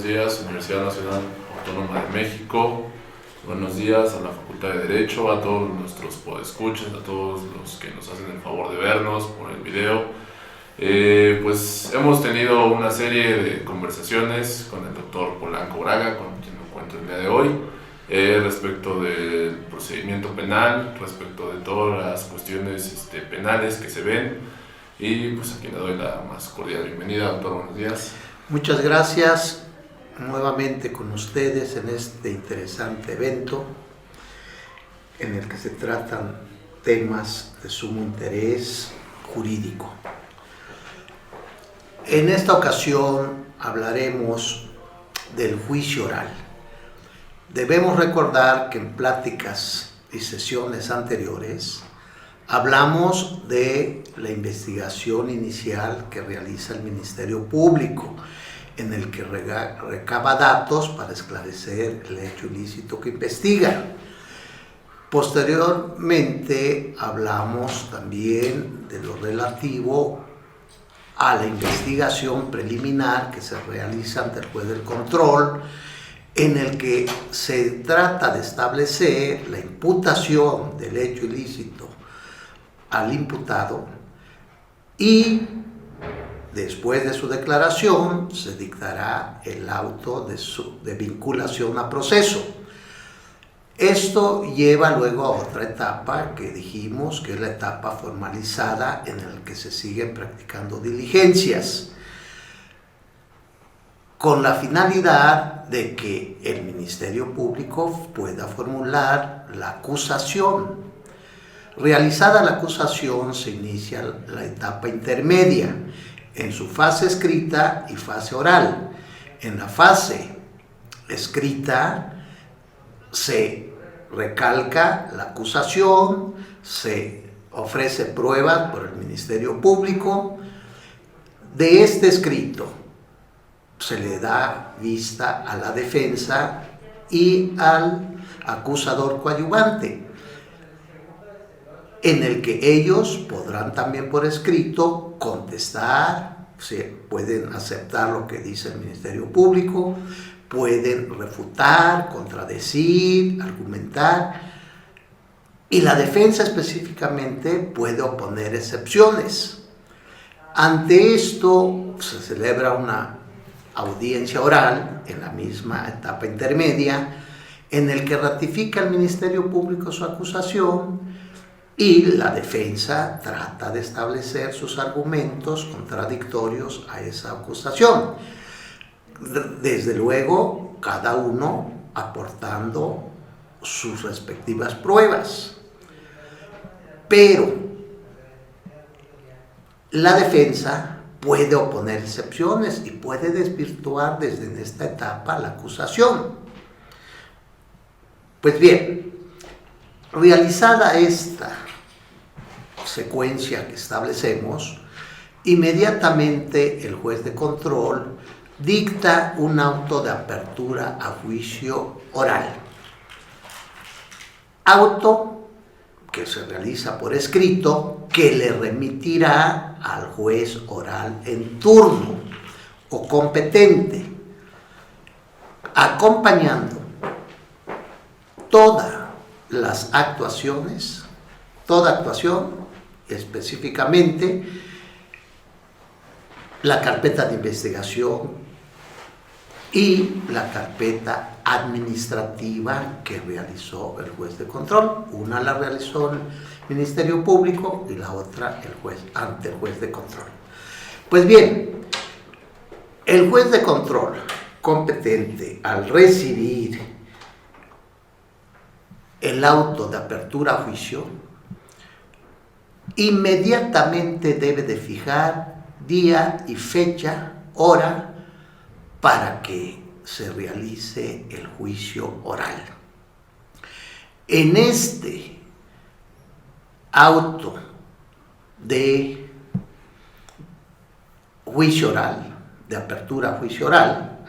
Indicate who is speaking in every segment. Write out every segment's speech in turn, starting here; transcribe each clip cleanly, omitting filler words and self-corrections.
Speaker 1: días, Universidad Nacional Autónoma de México. Buenos días a la Facultad de Derecho, a todos nuestros podescuchas, a todos los que nos hacen el favor de vernos por el video. Pues hemos tenido una serie de conversaciones con el doctor Polanco Braga, con quien me encuentro el día de hoy, respecto del procedimiento penal, respecto de todas las cuestiones penales que se ven. Y pues aquí le doy la más cordial bienvenida, doctor. Buenos días.
Speaker 2: Muchas gracias nuevamente con ustedes en este interesante evento en el que se tratan temas de sumo interés jurídico. En esta ocasión hablaremos del juicio oral. Debemos recordar que en pláticas y sesiones anteriores hablamos de la investigación inicial que realiza el Ministerio Público, en el que recaba datos para esclarecer el hecho ilícito que investiga. Posteriormente hablamos también de lo relativo a la investigación preliminar que se realiza ante el juez del control, en el que se trata de establecer la imputación del hecho ilícito al imputado y después de su declaración se dictará el auto de vinculación a proceso. Esto lleva luego a otra etapa que dijimos que es la etapa formalizada en la que se siguen practicando diligencias, con la finalidad de que el Ministerio Público pueda formular la acusación. Realizada la acusación, se inicia la etapa intermedia, en su fase escrita y fase oral. En la fase escrita se recalca la acusación, se ofrece pruebas por el Ministerio Público. De este escrito se le da vista a la defensa y al acusador coadyuvante, en el que ellos podrán también por escrito contestar, pueden aceptar lo que dice el Ministerio Público, pueden refutar, contradecir, argumentar, y la defensa específicamente puede oponer excepciones. Ante esto se celebra una audiencia oral en la misma etapa intermedia, en el que ratifica el Ministerio Público su acusación y la defensa trata de establecer sus argumentos contradictorios a esa acusación. Desde luego, cada uno aportando sus respectivas pruebas. Pero la defensa puede oponer excepciones y puede desvirtuar desde esta etapa la acusación. Pues bien, realizada esta secuencia que establecemos, inmediatamente el juez de control dicta un auto de apertura a juicio oral. Auto que se realiza por escrito, que le remitirá al juez oral en turno o competente, acompañando todas las actuaciones, toda actuación, específicamente la carpeta de investigación y la carpeta administrativa que realizó el juez de control. Una la realizó el Ministerio Público y la otra ante el juez de control. Pues bien, el juez de control competente, al recibir el auto de apertura a juicio, inmediatamente debe de fijar día y fecha, hora, para que se realice el juicio oral. En este auto de juicio oral, de apertura a juicio oral,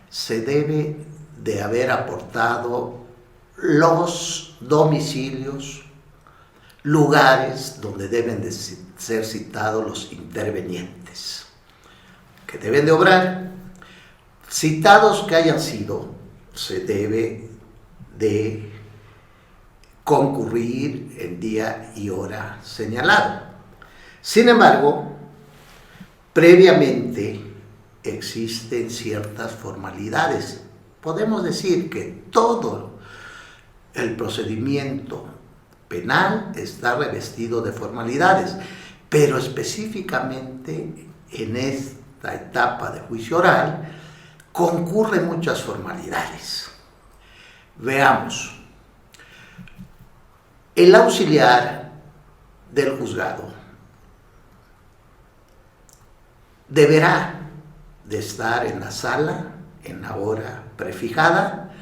Speaker 2: se debe de haber aportado los domicilios, lugares donde deben de ser citados los intervenientes, que deben de obrar Citados que hayan sido, se debe de concurrir en día y hora señalado. Sin embargo, previamente existen ciertas formalidades. Podemos decir que todo el procedimiento penal está revestido de formalidades, pero específicamente en esta etapa de juicio oral concurren muchas formalidades. Veamos. El auxiliar del juzgado deberá de estar en la sala en la hora prefijada,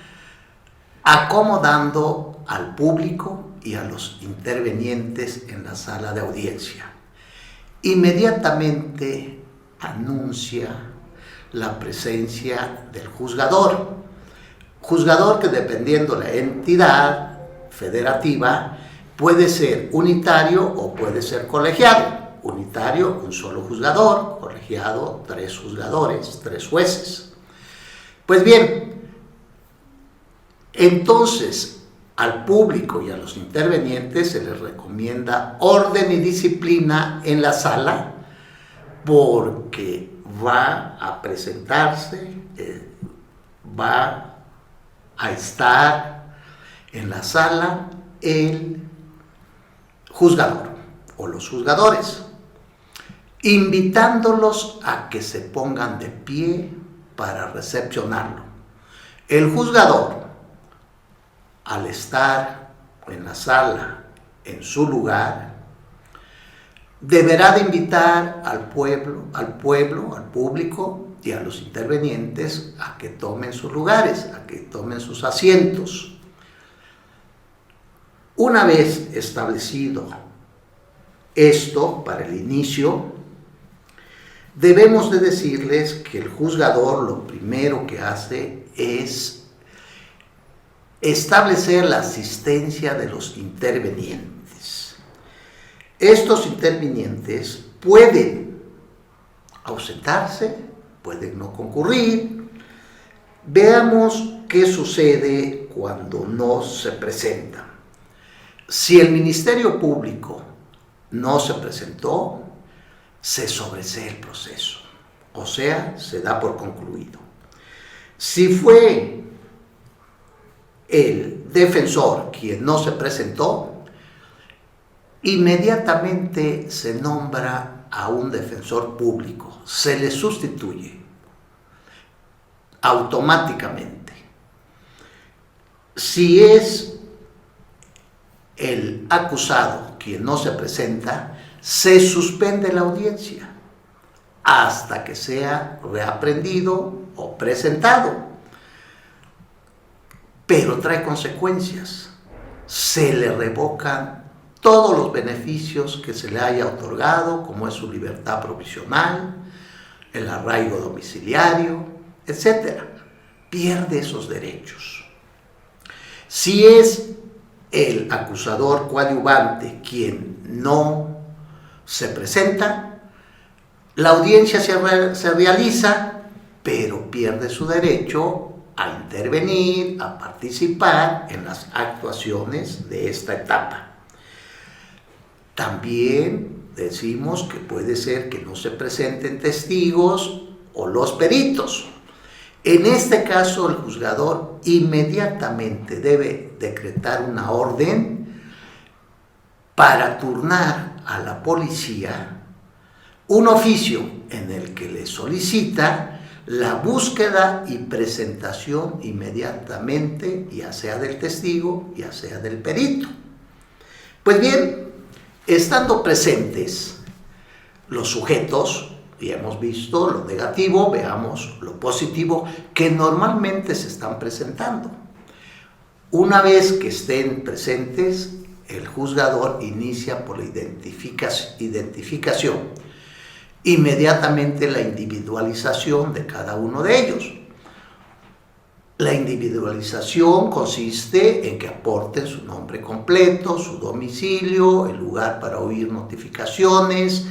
Speaker 2: acomodando al público y a los intervenientes en la sala de audiencia. Inmediatamente anuncia la presencia del juzgador que, dependiendo la entidad federativa, puede ser unitario o puede ser colegiado. Unitario, un solo juzgador; colegiado, 3 juzgadores, 3 jueces. Pues bien, entonces al público y a los intervenientes se les recomienda orden y disciplina en la sala, porque va a presentarse, va a estar en la sala el juzgador o los juzgadores, invitándolos a que se pongan de pie para recepcionarlo. El juzgador, al estar en la sala, en su lugar, deberá de invitar al público y a los intervenientes a que tomen sus lugares, a que tomen sus asientos. Una vez establecido esto para el inicio, debemos de decirles que el juzgador lo primero que hace es establecer la asistencia de los intervenientes. Estos intervinientes pueden ausentarse, pueden no concurrir. Veamos qué sucede cuando no se presentan. Si el Ministerio Público no se presentó, se sobresee el proceso, o sea, se da por concluido. Si fue el defensor quien no se presentó, inmediatamente se nombra a un defensor público, se le sustituye automáticamente. Si es el acusado quien no se presenta, se suspende la audiencia hasta que sea reaprendido o presentado. Pero trae consecuencias. Se le revocan todos los beneficios que se le haya otorgado, como es su libertad provisional, el arraigo domiciliario, etc. Pierde esos derechos. Si es el acusador coadyuvante quien no se presenta, la audiencia se realiza, pero pierde su derecho a intervenir, a participar en las actuaciones de esta etapa. También decimos que puede ser que no se presenten testigos o los peritos. En este caso, el juzgador inmediatamente debe decretar una orden para turnar a la policía un oficio en el que le solicita la búsqueda y presentación inmediatamente, ya sea del testigo, ya sea del perito. Pues bien, estando presentes los sujetos, y hemos visto lo negativo, veamos lo positivo, que normalmente se están presentando. Una vez que estén presentes, el juzgador inicia por la identificación, inmediatamente la individualización de cada uno de ellos. La individualización consiste en que aporten su nombre completo, su domicilio, el lugar para oír notificaciones,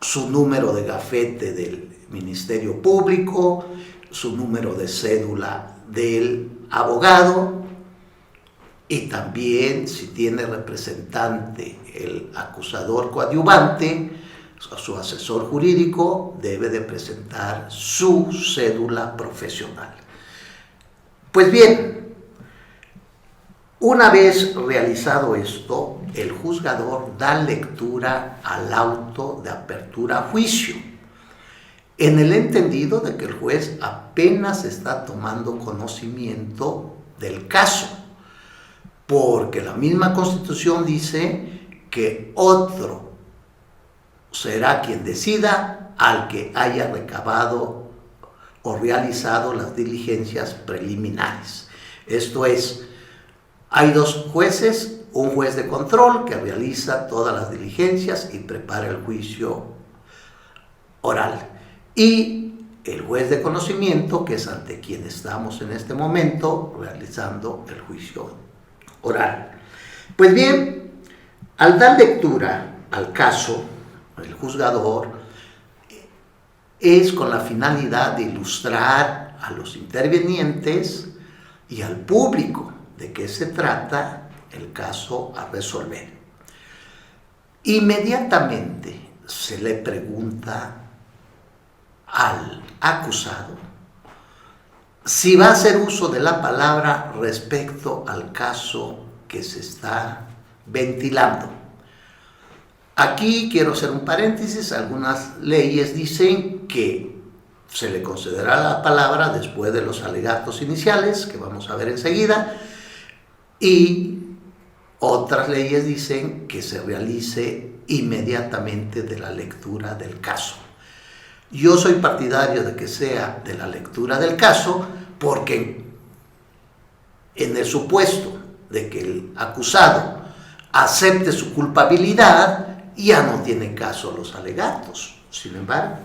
Speaker 2: su número de gafete del Ministerio Público, su número de cédula del abogado, y también si tiene representante el acusador coadyuvante, su asesor jurídico debe de presentar su cédula profesional. Pues bien, una vez realizado esto, el juzgador da lectura al auto de apertura a juicio, en el entendido de que el juez apenas está tomando conocimiento del caso, porque la misma Constitución dice que otro será quien decida al que haya recabado o realizado las diligencias preliminares. Esto es, hay dos jueces, un juez de control que realiza todas las diligencias y prepara el juicio oral, y el juez de conocimiento, que es ante quien estamos en este momento realizando el juicio oral. Pues bien, al dar lectura al caso, el juzgador es con la finalidad de ilustrar a los intervinientes y al público de qué se trata el caso a resolver. Inmediatamente se le pregunta al acusado si va a hacer uso de la palabra respecto al caso que se está ventilando. Aquí quiero hacer un paréntesis. Algunas leyes dicen que se le concederá la palabra después de los alegatos iniciales, que vamos a ver enseguida, y otras leyes dicen que se realice inmediatamente de la lectura del caso. Yo soy partidario de que sea de la lectura del caso, porque en el supuesto de que el acusado acepte su culpabilidad, ya no tiene caso los alegatos. Sin embargo,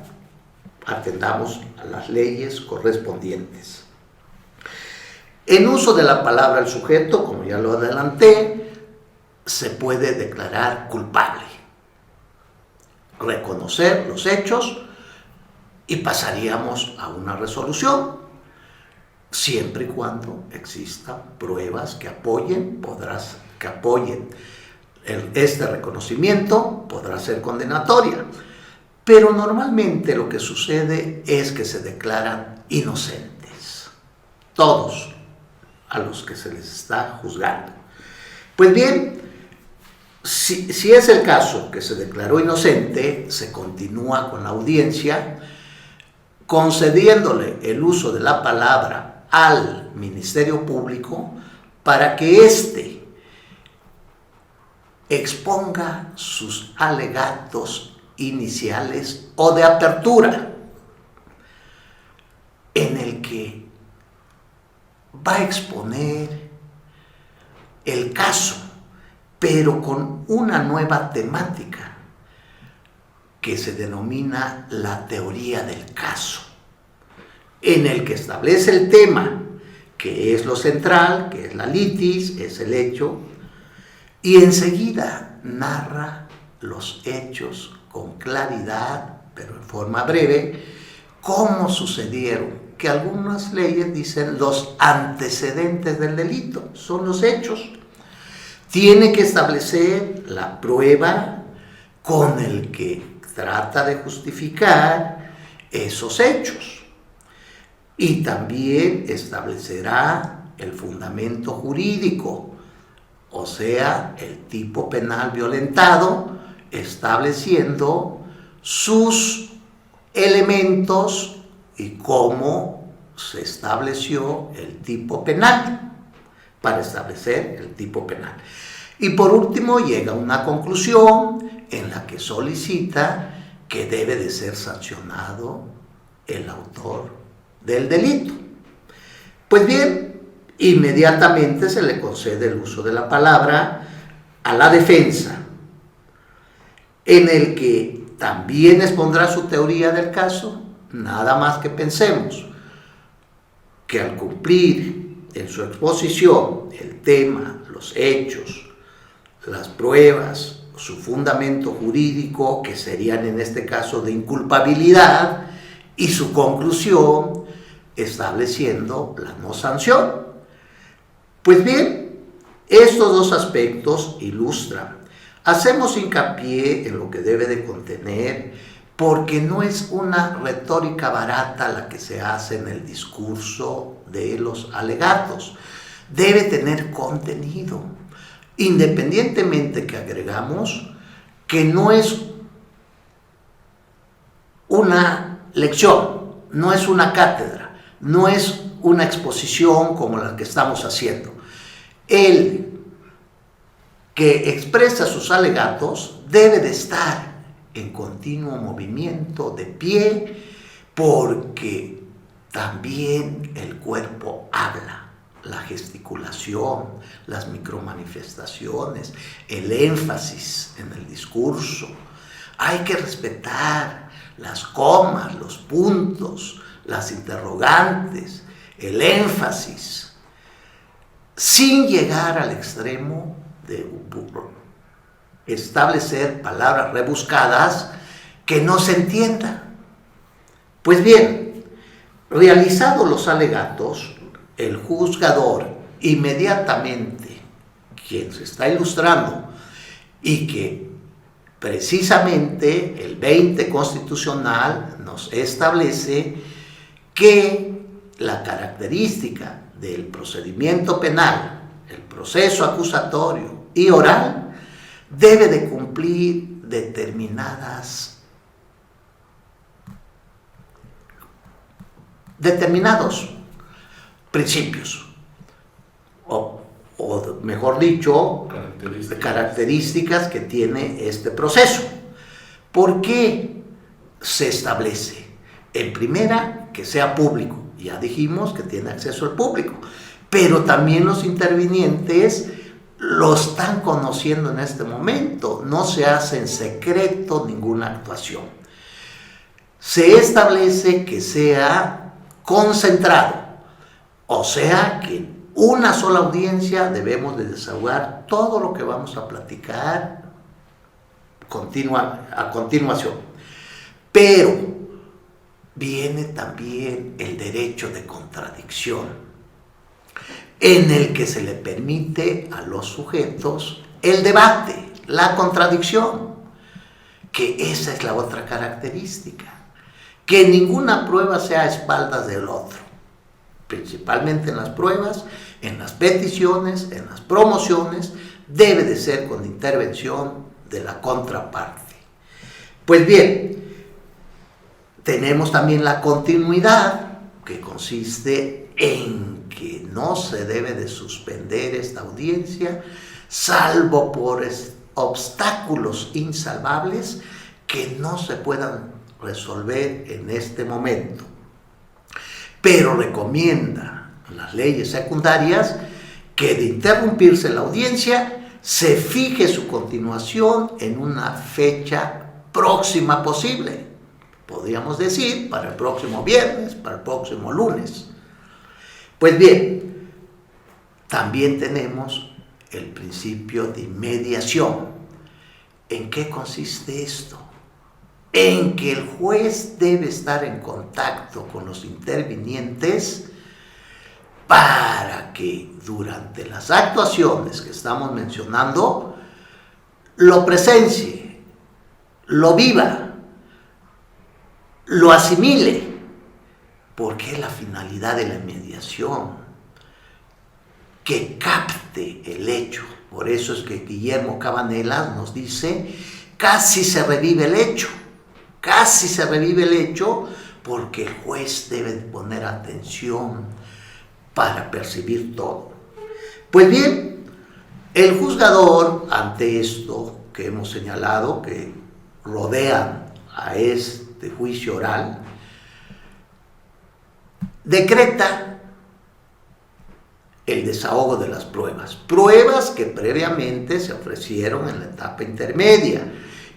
Speaker 2: atendamos a las leyes correspondientes. En uso de la palabra el sujeto, como ya lo adelanté, se puede declarar culpable, reconocer los hechos, y pasaríamos a una resolución, siempre y cuando existan pruebas que apoyen, este reconocimiento podrá ser condenatoria. Pero normalmente lo que sucede es que se declaran inocentes todos a los que se les está juzgando. Pues bien, si es el caso que se declaró inocente, se continúa con la audiencia, concediéndole el uso de la palabra al Ministerio Público para que éste exponga sus alegatos iniciales o de apertura, en el que va a exponer el caso, pero con una nueva temática que se denomina la teoría del caso, en el que establece el tema, que es lo central, que es la litis, es el hecho, y enseguida narra los hechos con claridad, pero en forma breve, cómo sucedieron, que algunas leyes dicen los antecedentes del delito, son los hechos. Tiene que establecer la prueba con el que trata de justificar esos hechos, y también establecerá el fundamento jurídico, o sea, el tipo penal violentado, estableciendo sus elementos y cómo se estableció el tipo penal, para establecer el tipo penal. Y por último llega a una conclusión en la que solicita que debe de ser sancionado el autor del delito. Pues bien, inmediatamente se le concede el uso de la palabra a la defensa, en el que también expondrá su teoría del caso. Nada más que pensemos que al cumplir en su exposición el tema, los hechos, las pruebas, su fundamento jurídico, que serían en este caso de inculpabilidad, y su conclusión, estableciendo la no sanción. Pues bien, estos dos aspectos ilustran. Hacemos hincapié en lo que debe de contener, porque no es una retórica barata la que se hace en el discurso de los alegatos. Debe tener contenido, independientemente que agregamos que no es una lección, no es una cátedra, no es una exposición como la que estamos haciendo. El que expresa sus alegatos debe de estar en continuo movimiento, de pie, porque también el cuerpo habla, la gesticulación, las micromanifestaciones, el énfasis en el discurso. Hay que respetar las comas, los puntos, las interrogantes, el énfasis, sin llegar al extremo de establecer palabras rebuscadas que no se entiendan. Pues bien, realizados los alegatos, el juzgador inmediatamente, quien se está ilustrando y que precisamente el 20 constitucional nos establece que la característica del procedimiento penal, el proceso acusatorio y oral, debe de cumplir determinados principios, o mejor dicho, características que tiene este proceso. ¿Por qué se establece? En primera, que sea público. Ya dijimos que tiene acceso al público, pero también los intervinientes lo están conociendo en este momento. No se hace en secreto ninguna actuación. Se establece que sea concentrado, o sea que en una sola audiencia debemos de desahogar todo lo que vamos a platicar a continuación. Pero viene también el derecho de contradicción, en el que se le permite a los sujetos el debate, la contradicción, que esa es la otra característica, que ninguna prueba sea a espaldas del otro, principalmente en las pruebas, en las peticiones, en las promociones, debe de ser con intervención de la contraparte. Pues bien, tenemos también la continuidad, que consiste en que no se debe de suspender esta audiencia, salvo por obstáculos insalvables que no se puedan resolver en este momento. Pero recomienda las leyes secundarias que de interrumpirse la audiencia se fije su continuación en una fecha próxima posible. Podríamos decir para el próximo viernes, para el próximo lunes. Pues bien, también tenemos el principio de mediación. ¿En qué consiste esto? En que el juez debe estar en contacto con los intervinientes para que durante las actuaciones que estamos mencionando lo presencie, lo viva, lo asimile, porque es la finalidad de la mediación, que capte el hecho. Por eso es que Guillermo Cabanellas nos dice, casi se revive el hecho, porque el juez debe poner atención para percibir todo. Pues bien, el juzgador, ante esto que hemos señalado, que rodean a este juicio oral, decreta el desahogo de las pruebas que previamente se ofrecieron en la etapa intermedia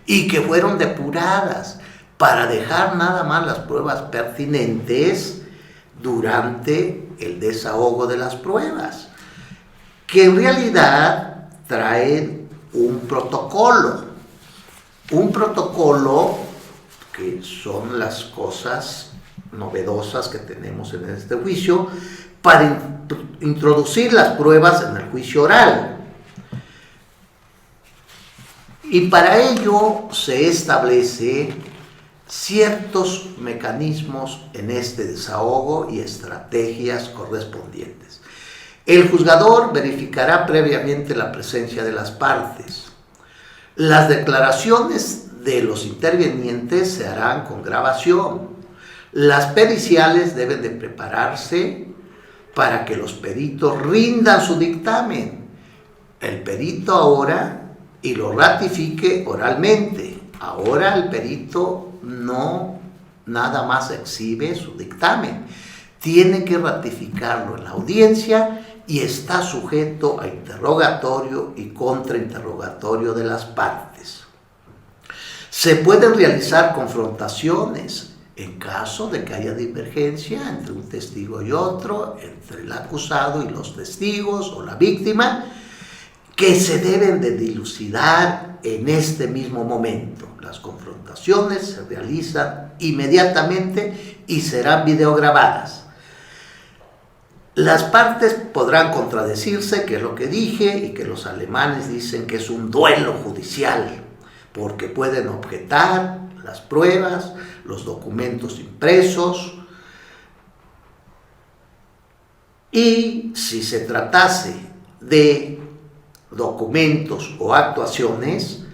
Speaker 2: y que fueron depuradas para dejar nada más las pruebas pertinentes durante el desahogo de las pruebas, que en realidad traen un protocolo que son las cosas novedosas que tenemos en este juicio para introducir las pruebas en el juicio oral. Y para ello se establece ciertos mecanismos en este desahogo y estrategias correspondientes. El juzgador verificará previamente la presencia de las partes. Las declaraciones de los intervinientes se harán con grabación. Las periciales deben de prepararse para que los peritos rindan su dictamen. El perito ahora y lo ratifique oralmente. Ahora el perito no nada más exhibe su dictamen, tiene que ratificarlo en la audiencia y está sujeto a interrogatorio y contrainterrogatorio de las partes. Se pueden realizar confrontaciones en caso de que haya divergencia entre un testigo y otro, entre el acusado y los testigos o la víctima, que se deben de dilucidar en este mismo momento. Las confrontaciones se realizan inmediatamente y serán videograbadas. Las partes podrán contradecirse, que es lo que dije, y que los alemanes dicen que es un duelo judicial, porque pueden objetar las pruebas, los documentos impresos, y si se tratase de documentos o actuaciones,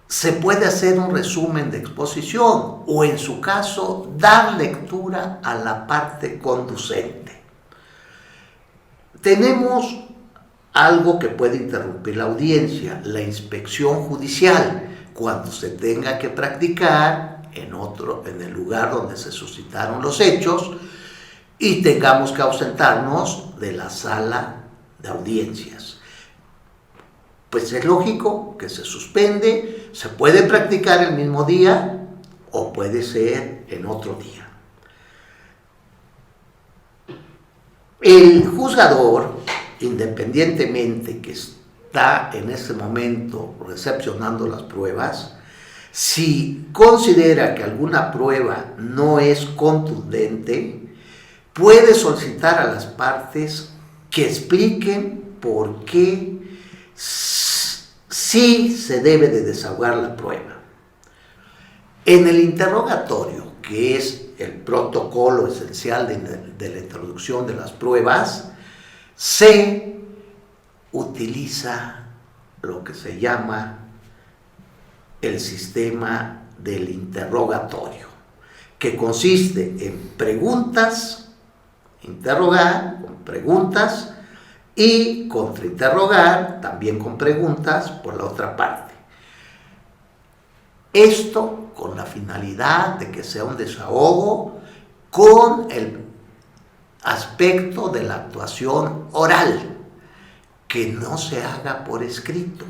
Speaker 2: se puede hacer un resumen de exposición o, en su caso, dar lectura a la parte conducente. Tenemos algo que puede interrumpir la audiencia, la inspección judicial, cuando se tenga que practicar en el lugar donde se suscitaron los hechos y tengamos que ausentarnos de la sala de audiencias. Pues es lógico que se suspende, se puede practicar el mismo día o puede ser en otro día. El juzgador, independientemente que está en ese momento recepcionando las pruebas, si considera que alguna prueba no es contundente, puede solicitar a las partes que expliquen por qué sí se debe de desahogar la prueba. En el interrogatorio, que es el protocolo esencial de la introducción de las pruebas, se utiliza lo que se llama el sistema del interrogatorio, que consiste en preguntas, interrogar con preguntas, y contrainterrogar también con preguntas por la otra parte. Esto con la finalidad de que sea un desahogo con el aspecto de la actuación oral, que no se haga por escrito.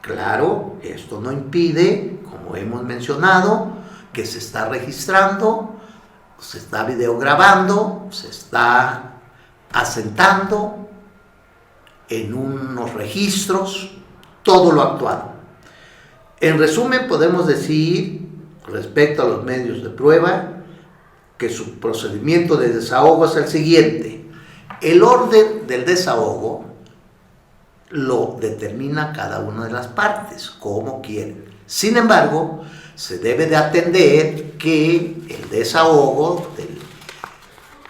Speaker 2: Claro, esto no impide, como hemos mencionado, que se está registrando, se está videograbando, se está asentando en unos registros todo lo actuado. En resumen, podemos decir, respecto a los medios de prueba, que su procedimiento de desahogo es el siguiente. El orden del desahogo lo determina cada una de las partes, como quieren. Sin embargo, se debe de atender que el desahogo de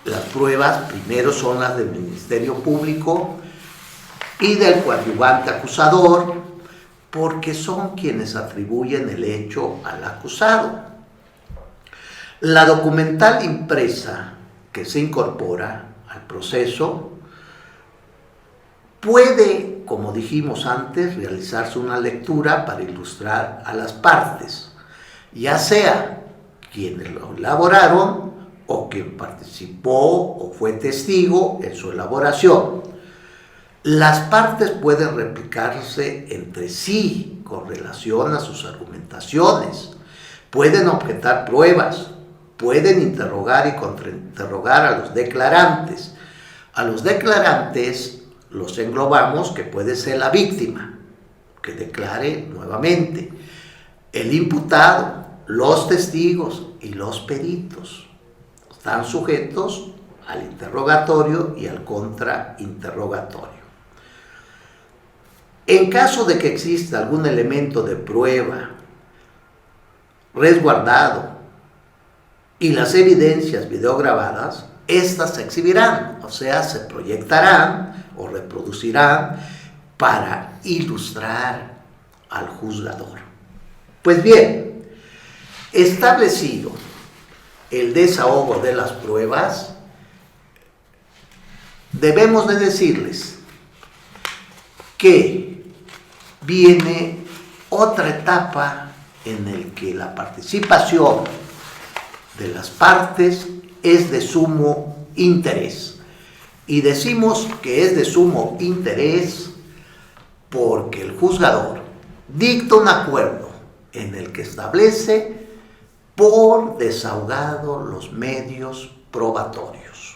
Speaker 2: las pruebas primero son las del Ministerio Público y del coadyuvante acusador, porque son quienes atribuyen el hecho al acusado. La documental impresa que se incorpora al proceso puede, como dijimos antes, realizarse una lectura para ilustrar a las partes, ya sea quienes lo elaboraron o quien participó o fue testigo en su elaboración. Las partes pueden replicarse entre sí con relación a sus argumentaciones, pueden objetar pruebas, pueden interrogar y contrainterrogar a los declarantes. A los declarantes los englobamos, que puede ser la víctima, que declare nuevamente, el imputado, los testigos y los peritos. están sujetos al interrogatorio y al contrainterrogatorio. En caso de que exista algún elemento de prueba resguardado y las evidencias videograbadas, estas se exhibirán, o sea, se proyectarán o reproducirán para ilustrar al juzgador. Pues bien, establecido el desahogo de las pruebas, debemos de decirles que viene otra etapa en la que la participación de las partes es de sumo interés. Y decimos que es de sumo interés porque el juzgador dicta un acuerdo en el que establece por desahogado los medios probatorios.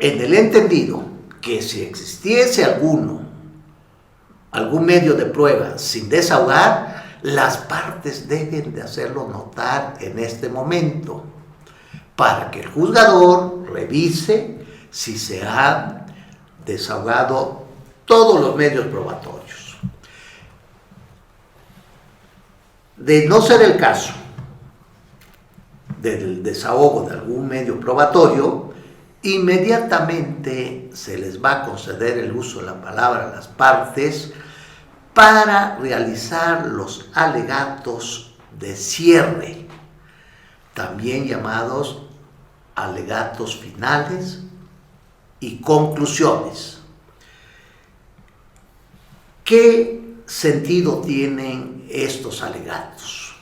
Speaker 2: En el entendido que si existiese algún medio de prueba sin desahogar, las partes deben de hacerlo notar en este momento para que el juzgador revise si se han desahogado todos los medios probatorios. De no ser el caso del desahogo de algún medio probatorio, inmediatamente se les va a conceder el uso de la palabra a las partes para realizar los alegatos de cierre, también llamados alegatos finales y conclusiones. ¿Qué sentido tienen estos alegatos?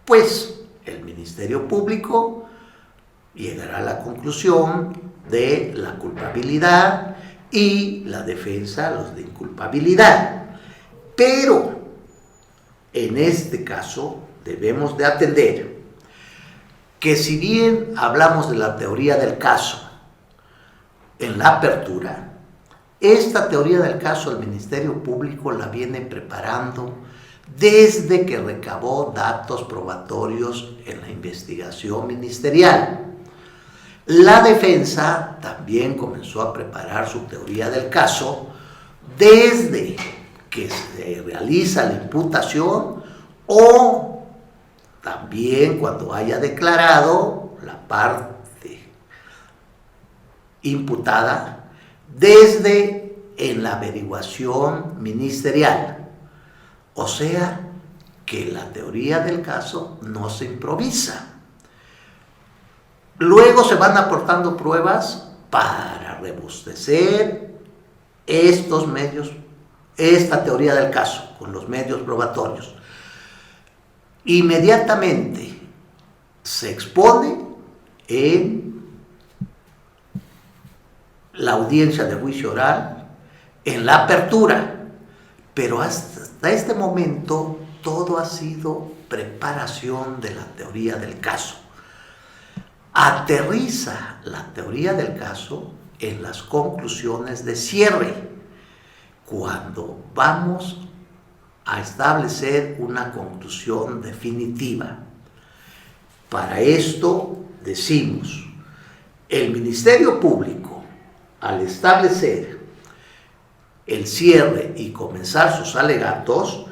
Speaker 2: Pues el Ministerio Público llegará a la conclusión de la culpabilidad y la defensa los de inculpabilidad. Pero en este caso debemos de atender que si bien hablamos de la teoría del caso en la apertura, esta teoría del caso el Ministerio Público la viene preparando desde que recabó datos probatorios en la investigación ministerial. La defensa también comenzó a preparar su teoría del caso desde que se realiza la imputación o también cuando haya declarado la parte imputada desde en la averiguación ministerial. O sea, que la teoría del caso no se improvisa. Luego se van aportando pruebas para robustecer estos medios, esta teoría del caso con los medios probatorios. Inmediatamente se expone en la audiencia de juicio oral, en la apertura, pero hasta este momento todo ha sido preparación de la teoría del caso. Aterriza la teoría del caso en las conclusiones de cierre, cuando vamos a establecer una conclusión definitiva. Para esto decimos, el Ministerio Público, al establecer el cierre y comenzar sus alegatos,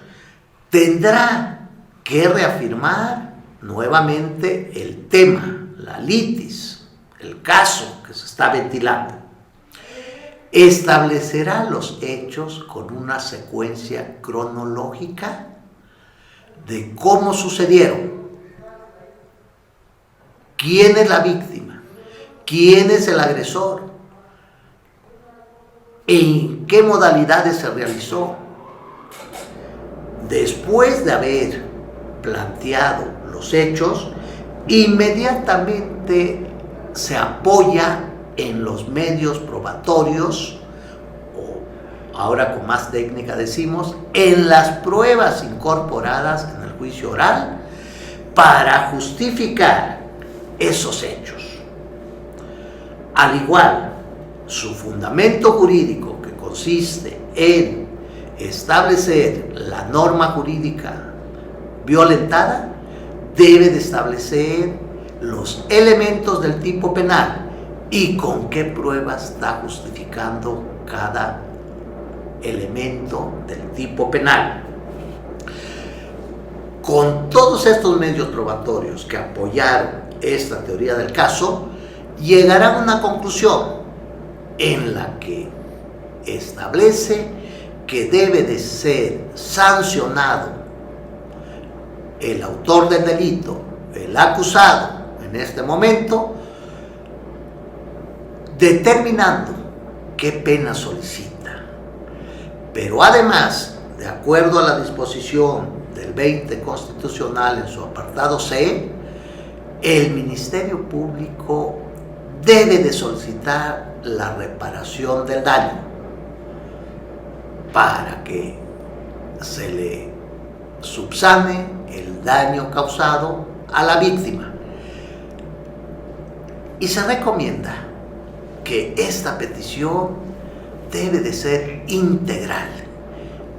Speaker 2: tendrá que reafirmar nuevamente el tema, la litis, el caso que se está ventilando. Establecerá los hechos con una secuencia cronológica de cómo sucedieron, quién es la víctima, quién es el agresor, en qué modalidades se realizó. Después de haber planteado los hechos, inmediatamente se apoya en los medios probatorios, o ahora con más técnica decimos, en las pruebas incorporadas en el juicio oral para justificar esos hechos. Al igual, su fundamento jurídico, que consiste en establecer la norma jurídica violentada, debe de establecer los elementos del tipo penal y con qué pruebas está justificando cada elemento del tipo penal. Con todos estos medios probatorios que apoyaron esta teoría del caso, llegarán a una conclusión en la que establece que debe de ser sancionado el autor del delito, el acusado en este momento, determinando qué pena solicita. Pero además, de acuerdo a la disposición del 20 constitucional en su apartado C, el Ministerio Público debe de solicitar la reparación del daño para que se le subsane el daño causado a la víctima. Y se recomienda que esta petición debe de ser integral.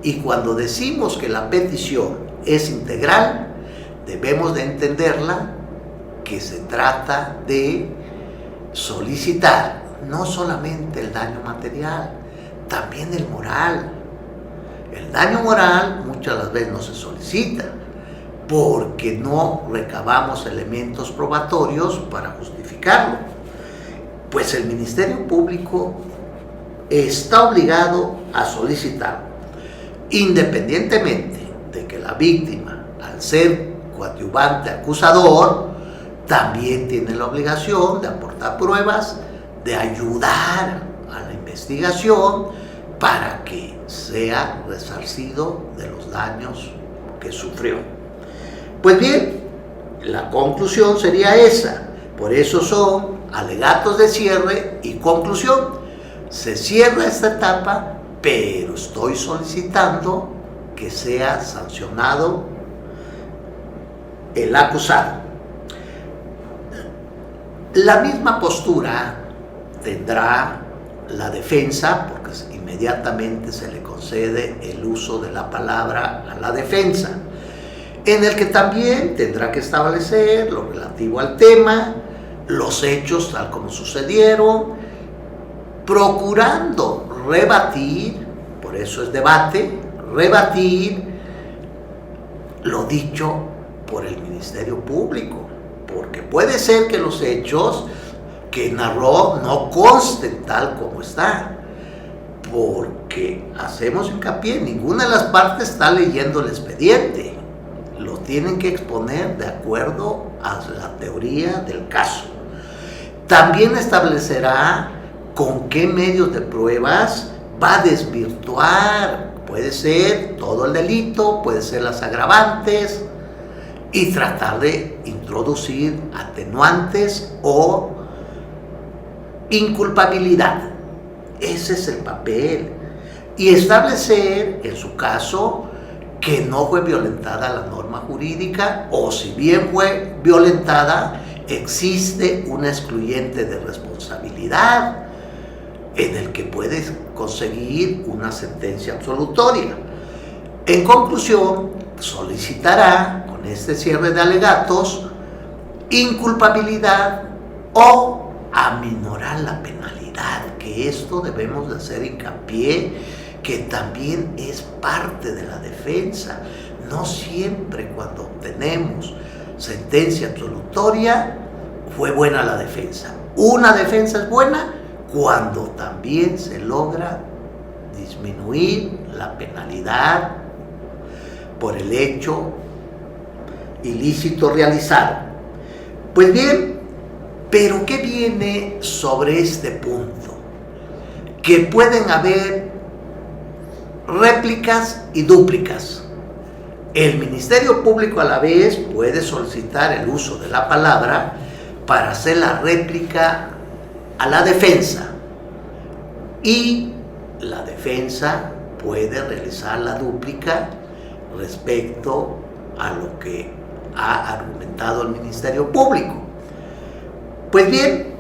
Speaker 2: Y cuando decimos que la petición es integral, debemos de entenderla que se trata de solicitar no solamente el daño material, también el moral. El daño moral muchas de las veces no se solicita porque no recabamos elementos probatorios para justificarlo. Pues el Ministerio Público está obligado a solicitarlo, independientemente de que la víctima, al ser coadyuvante acusador, también tiene la obligación de aportar pruebas, de ayudar a la investigación para que sea resarcido de los daños que sufrió. Pues bien, la conclusión sería esa. Por eso son alegatos de cierre y conclusión. Se cierra esta etapa, pero estoy solicitando que sea sancionado el acusado. La misma postura tendrá la defensa, porque inmediatamente se le concede el uso de la palabra a la defensa, en el que también tendrá que establecer lo relativo al tema, los hechos tal como sucedieron, procurando rebatir, por eso es debate, rebatir lo dicho por el Ministerio Público, porque puede ser que los hechos que narró no consten tal como está, porque hacemos hincapié, ninguna de las partes está leyendo el expediente, lo tienen que exponer de acuerdo a la teoría del caso. También establecerá con qué medios de pruebas va a desvirtuar, puede ser todo el delito, puede ser las agravantes, y tratar de introducir atenuantes o inculpabilidad. Ese es el papel. Y establecer, en su caso, que no fue violentada la norma jurídica, o si bien fue violentada, existe una excluyente de responsabilidad en el que puedes conseguir una sentencia absolutoria. En conclusión, solicitará con este cierre de alegatos inculpabilidad o aminorar la penalidad, que esto debemos de hacer hincapié, que también es parte de la defensa. No siempre cuando obtenemos sentencia absolutoria fue buena la defensa. Una defensa es buena cuando también se logra disminuir la penalidad por el hecho ilícito realizado. Pues bien, pero ¿qué viene sobre este punto? Que pueden haber réplicas y dúplicas. El Ministerio Público a la vez puede solicitar el uso de la palabra para hacer la réplica a la defensa, y la defensa puede realizar la dúplica respecto a lo que ha argumentado el Ministerio Público. Pues bien,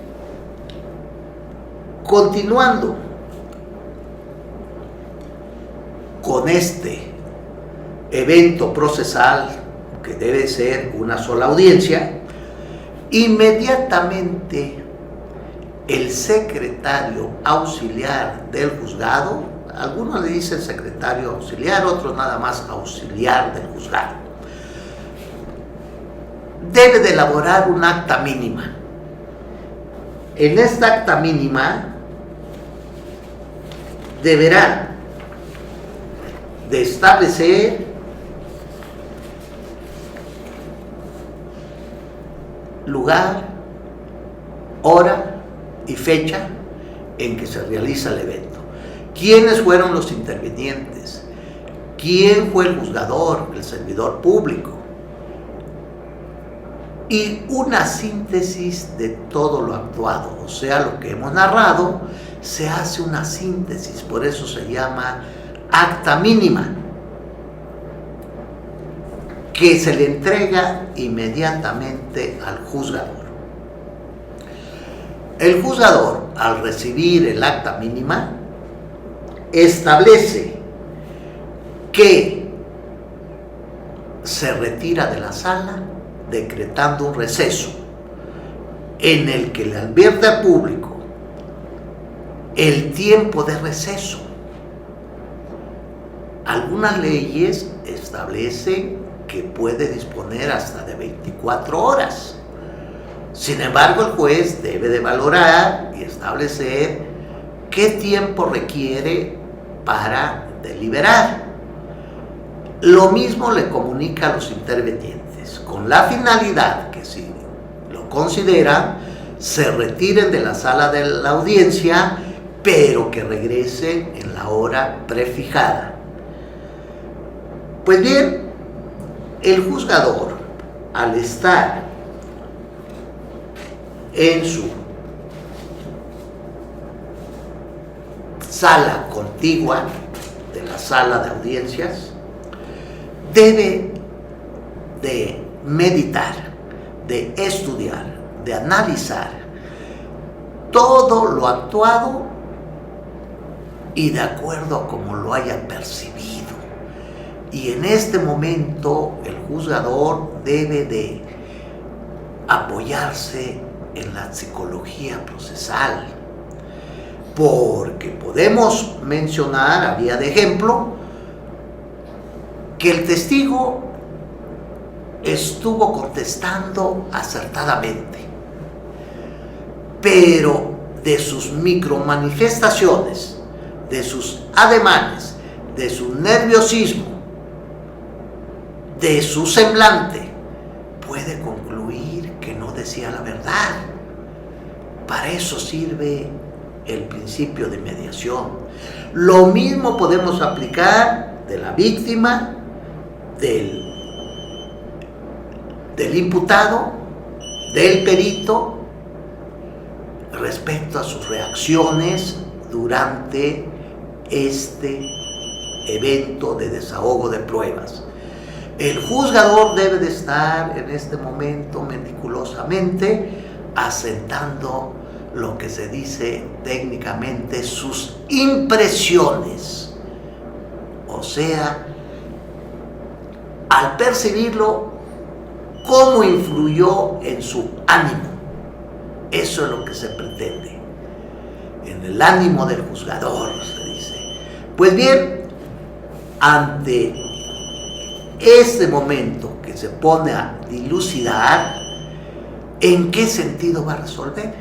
Speaker 2: continuando con este evento procesal que debe ser una sola audiencia, inmediatamente el secretario auxiliar del juzgado, algunos le dicen secretario auxiliar, otros nada más auxiliar del juzgado, debe de elaborar un acta mínima. En esta acta mínima deberá de establecer lugar, hora y fecha en que se realiza el evento. ¿Quiénes fueron los intervinientes? ¿Quién fue el juzgador, el servidor público? Y una síntesis de todo lo actuado, o sea, lo que hemos narrado, se hace una síntesis, por eso se llama acta mínima, que se le entrega inmediatamente al juzgador. El juzgador, al recibir el acta mínima, establece que se retira de la sala decretando un receso en el que le advierte al público el tiempo de receso. Algunas leyes establecen que puede disponer hasta de 24 horas. Sin embargo, el juez debe de valorar y establecer qué tiempo requiere para deliberar. Lo mismo le comunica a los intervinientes, con la finalidad que, si lo consideran, se retiren de la sala de la audiencia, pero que regresen en la hora prefijada. Pues bien, el juzgador, al estar en su sala contigua de la sala de audiencias, debe de meditar, de estudiar, de analizar todo lo actuado y de acuerdo a cómo lo haya percibido. Y en este momento el juzgador debe de apoyarse en la psicología procesal, porque podemos mencionar, a vía de ejemplo, que el testigo estuvo contestando acertadamente, pero de sus micromanifestaciones, de sus ademanes, de su nerviosismo, de su semblante, puede concluir que no decía la verdad. Para eso sirve el principio de mediación. Lo mismo podemos aplicar de la víctima, del imputado, del perito, respecto a sus reacciones durante este evento de desahogo de pruebas. El juzgador debe de estar en este momento meticulosamente asentando lo que se dice técnicamente sus impresiones, o sea, al percibirlo, cómo influyó en su ánimo. Eso es lo que se pretende, en el ánimo del juzgador, se dice. Pues bien, ante este momento que se pone a dilucidar, ¿en qué sentido va a resolver?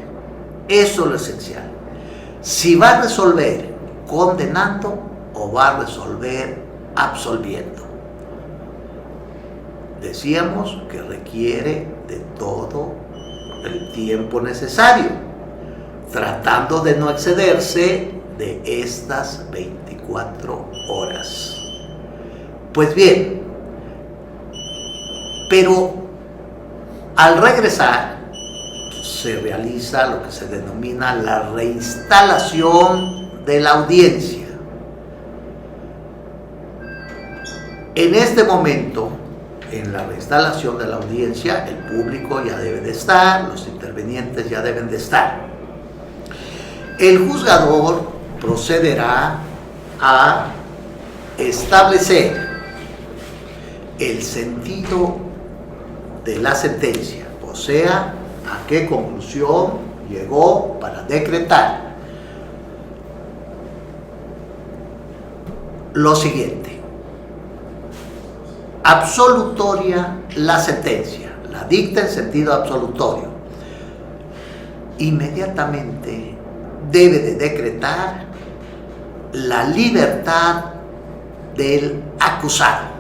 Speaker 2: Eso es lo esencial. Si va a resolver condenando o va a resolver absolviendo. Decíamos que requiere de todo el tiempo necesario, tratando de no excederse de estas 24 horas. Pues bien, pero al regresar se realiza lo que se denomina la reinstalación de la audiencia. En este momento, en la reinstalación de la audiencia, el público ya debe de estar, los intervinientes ya deben de estar. El juzgador procederá a establecer el sentido de la sentencia, o sea, a qué conclusión llegó para decretar lo siguiente: absolutoria la sentencia, la dicta en sentido absolutorio, inmediatamente debe de decretar la libertad del acusado.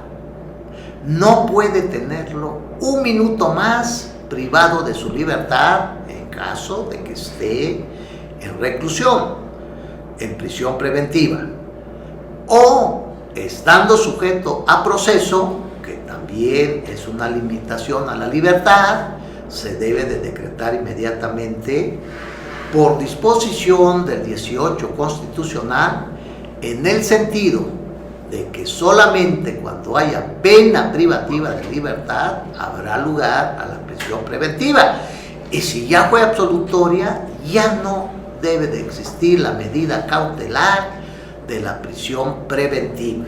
Speaker 2: No puede tenerlo un minuto más privado de su libertad en caso de que esté en reclusión, en prisión preventiva, o estando sujeto a proceso, que también es una limitación a la libertad, se debe de decretar inmediatamente por disposición del 18 constitucional, en el sentido de que solamente cuando haya pena privativa de libertad habrá lugar a la prisión preventiva, y si ya fue absolutoria ya no debe de existir la medida cautelar de la prisión preventiva.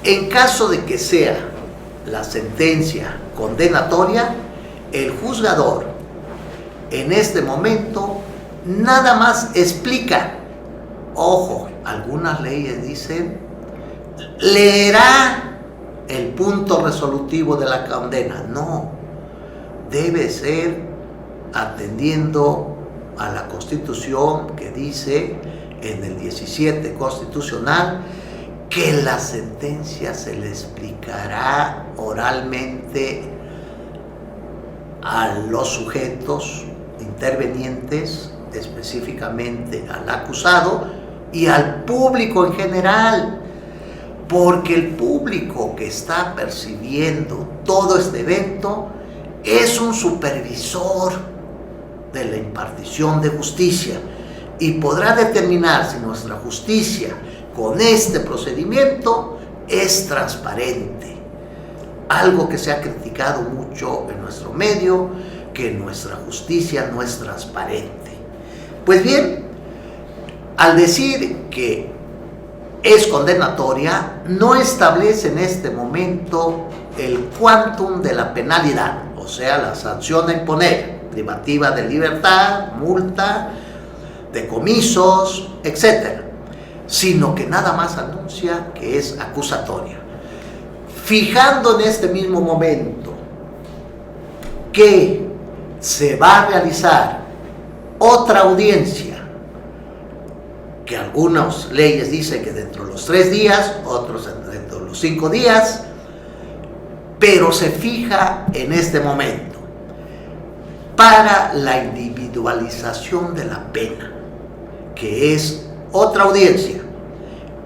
Speaker 2: En caso de que sea la sentencia condenatoria, el juzgador en este momento nada más explica, ojo, algunas leyes dicen, leerá el punto resolutivo de la condena. No, debe ser atendiendo a la Constitución, que dice en el 17 constitucional que la sentencia se le explicará oralmente a los sujetos intervenientes, específicamente al acusado y al público en general, porque el público que está percibiendo todo este evento es un supervisor de la impartición de justicia y podrá determinar si nuestra justicia con este procedimiento es transparente. Algo que se ha criticado mucho en nuestro medio, que nuestra justicia no es transparente. Pues bien, al decir que es condenatoria, no establece en este momento el quantum de la penalidad, o sea, la sanción a imponer, privativa de libertad, multa, decomisos, etc., sino que nada más anuncia que es acusatoria, fijando en este mismo momento que se va a realizar otra audiencia, que algunas leyes dicen que dentro de los 3 días, otros dentro de los 5 días, pero se fija en este momento para la individualización de la pena, que es otra audiencia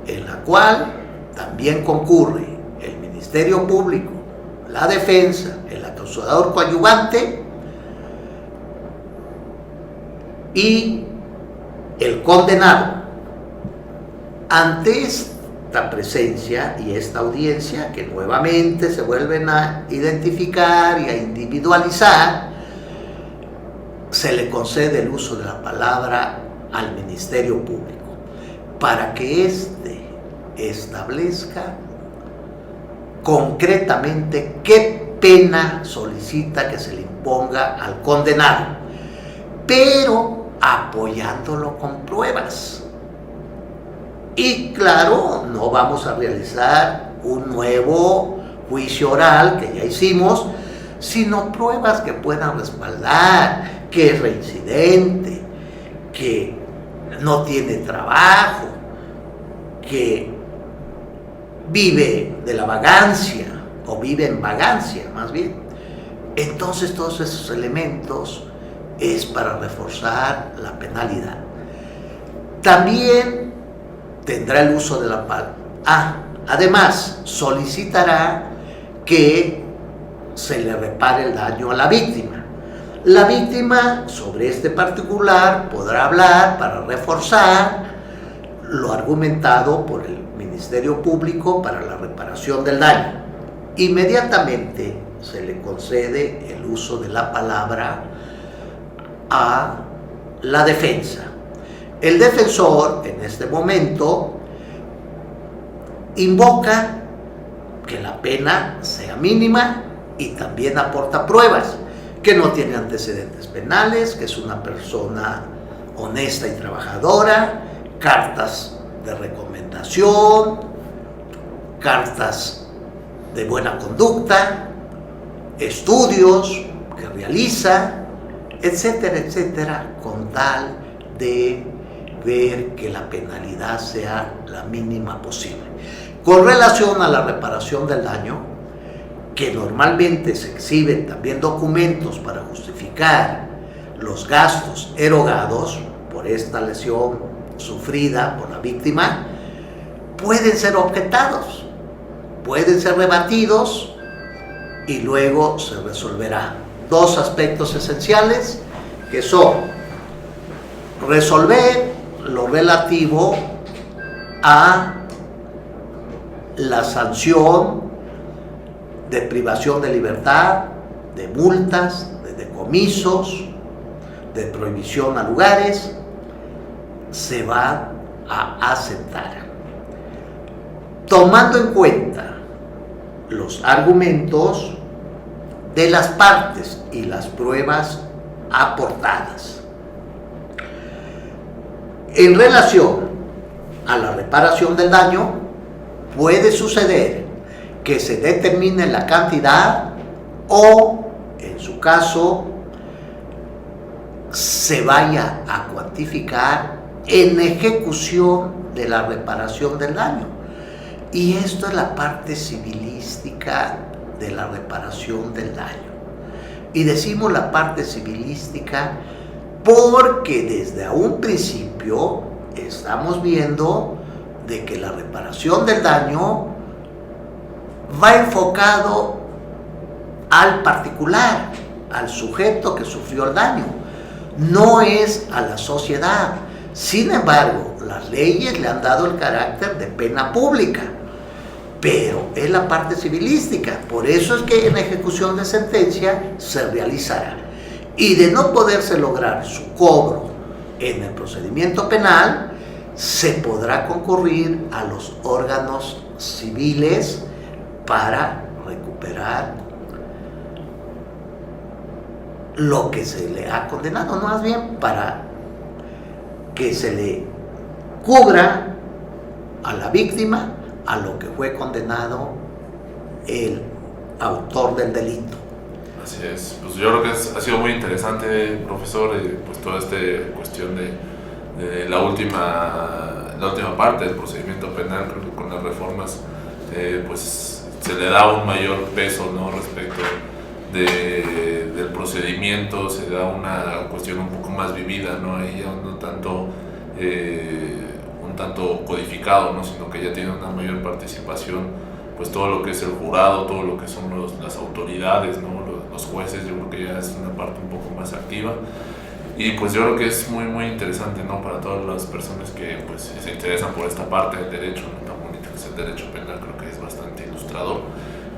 Speaker 2: en la cual también concurre el Ministerio Público, la defensa, el acusador coadyuvante y el condenado. Ante esta presencia y esta audiencia, que nuevamente se vuelven a identificar y a individualizar, se le concede el uso de la palabra al Ministerio Público para que éste establezca concretamente qué pena solicita que se le imponga al condenado, pero apoyándolo con pruebas. Y claro, no vamos a realizar un nuevo juicio oral que ya hicimos, sino pruebas que puedan respaldar que es reincidente, que no tiene trabajo, que vive de la vagancia o vive en vagancia más bien. Entonces todos esos elementos es para reforzar la penalidad. También tendrá el uso de la palabra. Además, solicitará que se le repare el daño a la víctima. La víctima sobre este particular podrá hablar para reforzar lo argumentado por el Ministerio Público para la reparación del daño. Inmediatamente se le concede el uso de la palabra a la defensa. El defensor en este momento invoca que la pena sea mínima y también aporta pruebas, que no tiene antecedentes penales, que es una persona honesta y trabajadora, cartas de recomendación, cartas de buena conducta, estudios que realiza, etcétera, etcétera, con tal de ver que la penalidad sea la mínima posible. Con relación a la reparación del daño, que normalmente se exhiben también documentos para justificar los gastos erogados por esta lesión sufrida por la víctima, pueden ser objetados, pueden ser rebatidos y luego se resolverá. Dos aspectos esenciales que son resolver lo relativo a la sanción de privación de libertad, de multas, de decomisos, de prohibición a lugares, se va a aceptar, tomando en cuenta los argumentos de las partes y las pruebas aportadas. En relación a la reparación del daño, puede suceder que se determine la cantidad o, en su caso, se vaya a cuantificar en ejecución de la reparación del daño. Y esto es la parte civilística de la reparación del daño. Y decimos la parte civilística porque desde un principio estamos viendo de que la reparación del daño va enfocado al particular, al sujeto que sufrió el daño, no es a la sociedad. Sin embargo, las leyes le han dado el carácter de pena pública, pero es la parte civilística. Por eso es que en ejecución de sentencia se realizará. Y de no poderse lograr su cobro en el procedimiento penal, se podrá concurrir a los órganos civiles para recuperar lo que se le ha condenado, no, más bien para que se le cubra a la víctima a lo que fue condenado el autor del delito.
Speaker 1: Así es, pues yo creo que ha sido muy interesante, profesor, pues toda esta cuestión de la última parte del procedimiento penal. Creo que con las reformas pues se le da un mayor peso, ¿no?, respecto del procedimiento, se da una cuestión un poco más vivida, ¿no?, ahí ya no tanto un tanto codificado, ¿no?, sino que ya tiene una mayor participación pues todo lo que es el jurado, todo lo que son las autoridades, ¿no?, los jueces. Yo creo que ya es una parte un poco más activa. Y pues yo creo que es muy muy interesante, ¿no?, para todas las personas que pues se interesan por esta parte del derecho, ¿no?, tan bonito que es el derecho penal. Creo que es bastante ilustrador.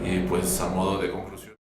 Speaker 1: Y pues a modo de conclusión.